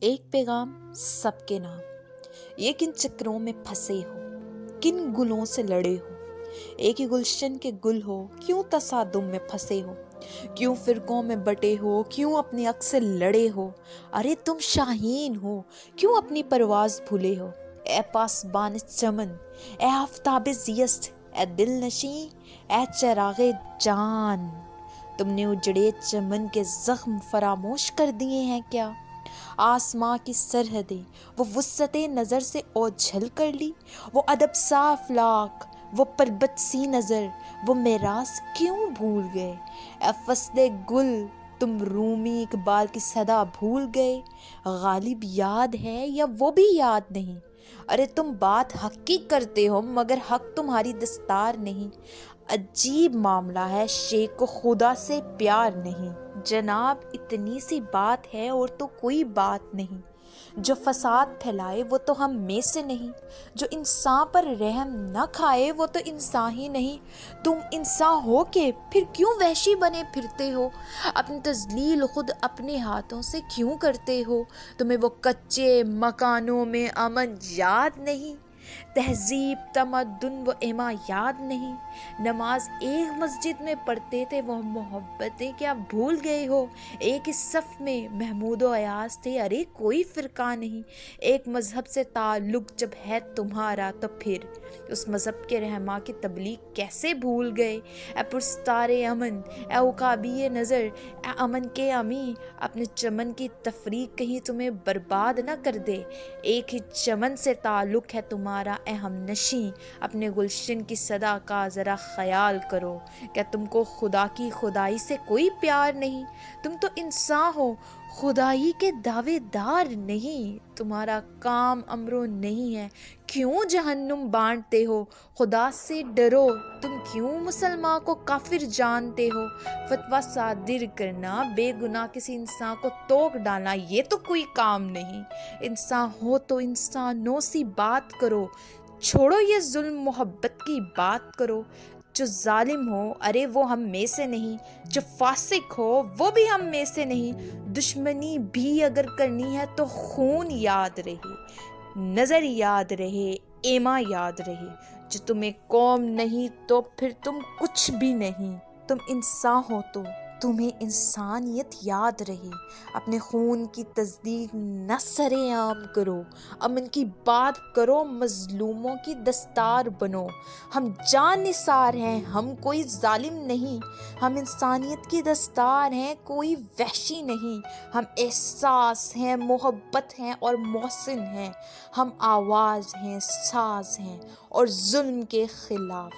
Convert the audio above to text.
ایک پیغام سب کے نام، یہ کن چکروں میں پھنسے ہو، کن گلوں سے لڑے ہو، ایک ہی گلشن کے گل ہو، کیوں تصادم میں پھنسے ہو، کیوں فرقوں میں بٹے ہو، کیوں اپنے حق سے لڑے ہو، ارے تم شاہین ہو، کیوں اپنی پرواز بھولے ہو، اے پاسبان چمن، اے آفتاب زیست، اے دل نشیں، اے چراغ جان، تم نے اجڑے چمن کے زخم فراموش کر دیے ہیں کیا؟ آسماں کی سرحدیں وہ وسعت نظر سے اوجھل کر لی، وہ ادب سا افلاک، وہ پربت سی نظر، وہ میراث کیوں بھول گئے؟ اے فصل گل، تم رومی اقبال کی صدا بھول گئے؟ غالب یاد ہے یا وہ بھی یاد نہیں؟ ارے تم بات حق کی کرتے ہو مگر حق تمہاری دستار نہیں۔ عجیب معاملہ ہے، شیخ کو خدا سے پیار نہیں۔ جناب اتنی سی بات ہے اور تو کوئی بات نہیں، جو فساد پھیلائے وہ تو ہم میں سے نہیں، جو انسان پر رحم نہ کھائے وہ تو انسان ہی نہیں۔ تم انسان ہو کے پھر کیوں وحشی بنے پھرتے ہو؟ اپنی تذلیل خود اپنے ہاتھوں سے کیوں کرتے ہو؟ تمہیں وہ کچے مکانوں میں امن یاد نہیں، تہذیب تمدن و ایمان یاد نہیں، نماز ایک مسجد میں پڑھتے تھے وہ محبتیں کیا بھول گئے ہو؟ ایک ہی صف میں محمود و ایاز تھے، ارے کوئی فرقہ نہیں، ایک مذہب سے تعلق جب ہے تمہارا تو پھر اس مذہب کے رہنما کی تبلیغ کیسے بھول گئے؟ اے پرستار امن، اے عقابی نظر، اے امن کے امی، اپنے چمن کی تفریق کہیں تمہیں برباد نہ کر دے۔ ایک ہی چمن سے تعلق ہے تمہارا اے ہم نشیں، اپنے گلشن کی صدا کا ذرا خیال کرو۔ کیا تم کو خدا کی خدائی سے کوئی پیار نہیں؟ تم تو انسان ہو، خدائی کے دعوے دار نہیں۔ تمہارا کام امرو نہیں ہے، کیوں جہنم بانٹتے ہو؟ خدا سے ڈرو، تم کیوں مسلمان کو کافر جانتے ہو؟ فتویٰ صادر کرنا، بے گناہ کسی انسان کو توک ڈالنا، یہ تو کوئی کام نہیں۔ انسان ہو تو انسانوں سی بات کرو، چھوڑو یہ ظلم محبت کی بات کرو۔ جو ظالم ہو ارے وہ ہم میں سے نہیں، جو فاسق ہو وہ بھی ہم میں سے نہیں۔ دشمنی بھی اگر کرنی ہے تو خون یاد رہے، نظر یاد رہے، ایمان یاد رہے۔ جو تمہیں قوم نہیں تو پھر تم کچھ بھی نہیں۔ تم انسان ہو تو تمہیں انسانیت یاد رہے۔ اپنے خون کی تصدیق نہ سرے عام کرو، امن کی بات کرو، مظلوموں کی دستار بنو۔ ہم جان نثار ہیں، ہم کوئی ظالم نہیں، ہم انسانیت کی دستار ہیں، کوئی وحشی نہیں۔ ہم احساس ہیں، محبت ہیں اور محسن ہیں، ہم آواز ہیں، ساز ہیں اور ظلم کے خلاف۔